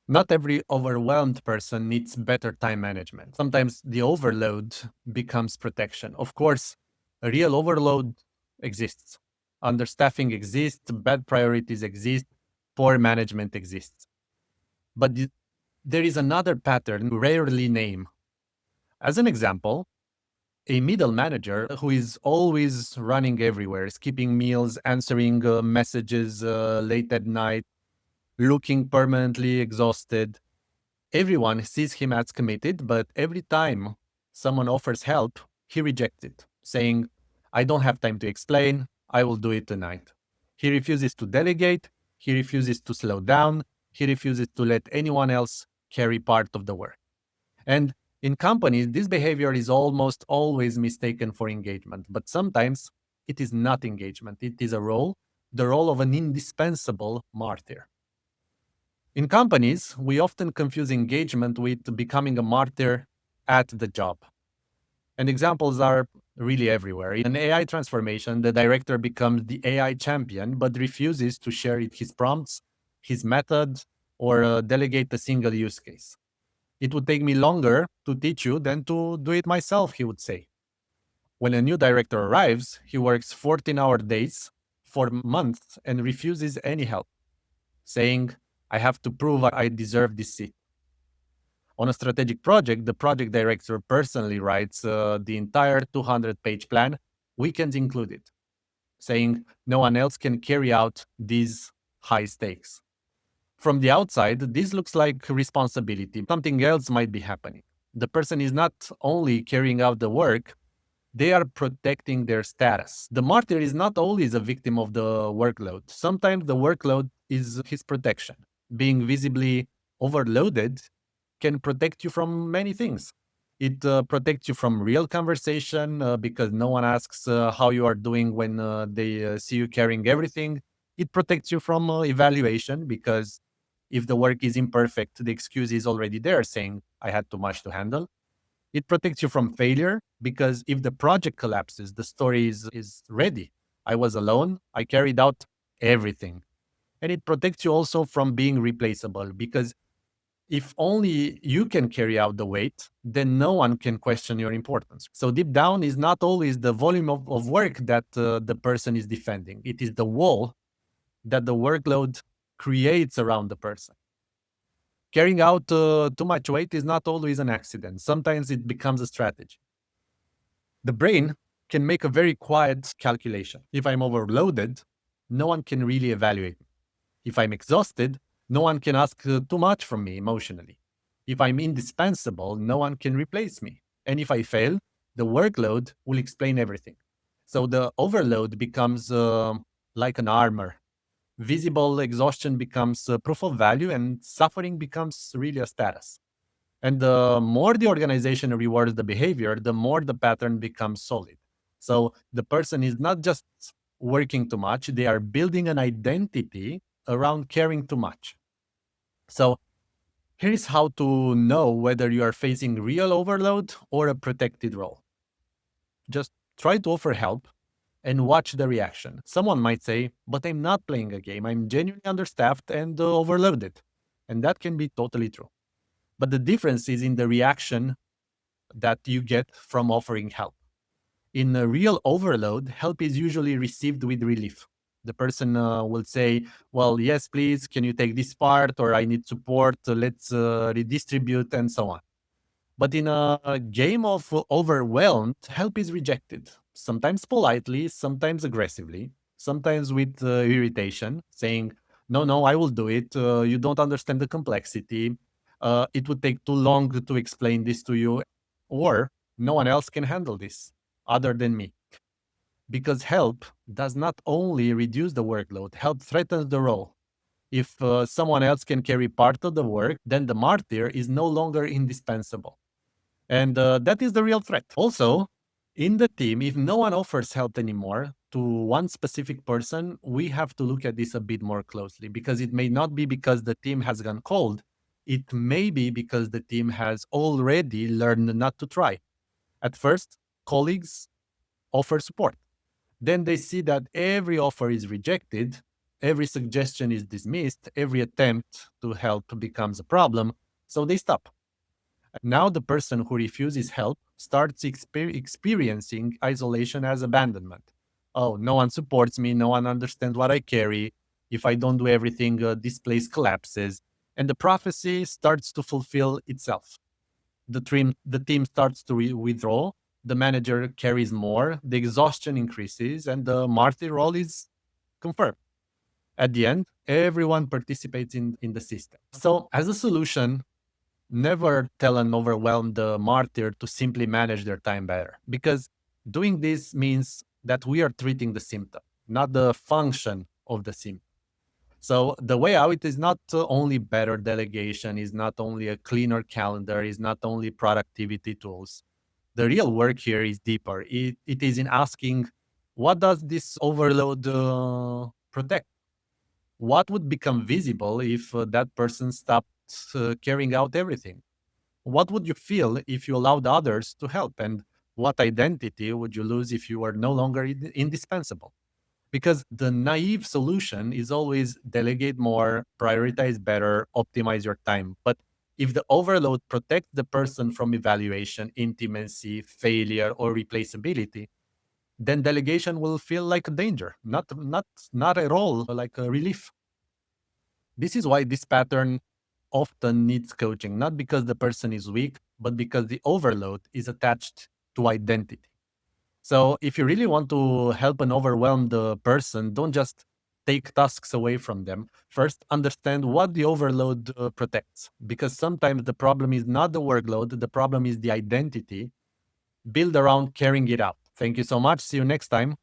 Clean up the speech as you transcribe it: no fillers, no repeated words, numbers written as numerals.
Not every overwhelmed person needs better time management. Sometimes the overload becomes protection. Of course, a real overload exists. Understaffing exists, bad priorities exist, poor management exists. But there is another pattern we rarely name. As an example, a middle manager who is always running everywhere, skipping meals, answering messages late at night, looking permanently exhausted. Everyone sees him as committed, but every time someone offers help, he rejects it, saying, I don't have time to explain, I will do it tonight. He refuses to delegate, he refuses to slow down, he refuses to let anyone else carry part of the work. And in companies, this behavior is almost always mistaken for engagement, but sometimes it is not engagement, it is a role, the role of an indispensable martyr. In companies, we often confuse engagement with becoming a martyr at the job. And examples are really everywhere. In an AI transformation, the director becomes the AI champion, but refuses to share his prompts, his methods, or delegate a single use case. It would take me longer to teach you than to do it myself, he would say. When a new director arrives, he works 14-hour days for months and refuses any help, saying, I have to prove I deserve this seat. On a strategic project, the project director personally writes the entire 200-page plan, weekends included, saying no one else can carry out these high stakes. From the outside, this looks like responsibility. Something else might be happening. The person is not only carrying out the work, they are protecting their status. The martyr is not always a victim of the workload. Sometimes the workload is his protection. Being visibly overloaded can protect you from many things. It protects you from real conversation because no one asks how you are doing when they see you carrying everything. It protects you from evaluation because if the work is imperfect, the excuse is already there saying, I had too much to handle. It protects you from failure because if the project collapses, the story is ready. I was alone, I carried out everything. And it protects you also from being replaceable because if only you can carry out the weight, then no one can question your importance. So deep down is not always the volume of work that the person is defending. It is the wall that the workload creates around the person. Carrying out too much weight is not always an accident. Sometimes it becomes a strategy. The brain can make a very quiet calculation. If I'm overloaded, no one can really evaluate me. If I'm exhausted, no one can ask too much from me emotionally. If I'm indispensable, no one can replace me. And if I fail, the workload will explain everything. So the overload becomes like an armor. Visible exhaustion becomes proof of value, and suffering becomes really a status. And the more the organization rewards the behavior, the more the pattern becomes solid. So the person is not just working too much, they are building an identity around caring too much. So here is how to know whether you are facing real overload or a protected role. Just try to offer help and watch the reaction. Someone might say, but I'm not playing a game. I'm genuinely understaffed and overloaded. And that can be totally true. But the difference is in the reaction that you get from offering help. In a real overload, help is usually received with relief. The person will say, well, yes, please, can you take this part? Or I need support, let's redistribute, and so on. But in a game of overwhelmed, help is rejected, sometimes politely, sometimes aggressively, sometimes with irritation, saying, no, no, I will do it. You don't understand the complexity. It would take too long to explain this to you, or no one else can handle this other than me. Because help does not only reduce the workload, help threatens the role. If someone else can carry part of the work, then the martyr is no longer indispensable. And that is the real threat. Also, in the team, if no one offers help anymore to one specific person, we have to look at this a bit more closely because it may not be because the team has gone cold. It may be because the team has already learned not to try. At first, colleagues offer support. Then they see that every offer is rejected Every suggestion is dismissed, every attempt to help becomes a problem, so they stop. Now the person who refuses help starts experiencing isolation as abandonment. Oh, no one supports me, no one understands what I carry. If I don't do everything, this place collapses. And the prophecy starts to fulfill itself. The team starts to withdraw, the manager carries more, the exhaustion increases, and the martyr role is confirmed. At the end, everyone participates in the system. So, as a solution, never tell an overwhelmed martyr to simply manage their time better, because doing this means that we are treating the symptom, not the function of the symptom. So the way out is not only better delegation, is not only a cleaner calendar, is not only productivity tools. The real work here is deeper. It is in asking, what does this overload protect? What would become visible if that person stopped carrying out everything? What would you feel if you allowed others to help? And what identity would you lose if you were no longer indispensable? Because the naive solution is always delegate more, prioritize better, optimize your time. But if the overload protects the person from evaluation, intimacy, failure, or replaceability, then delegation will feel like a danger, not at all like a relief. This is why this pattern often needs coaching, not because the person is weak, but because the overload is attached to identity. So if you really want to help an overwhelmed person, don't just take tasks away from them. First, understand what the overload protects, because sometimes the problem is not the workload, the problem is the identity built around carrying it out. Thank you so much. See you next time.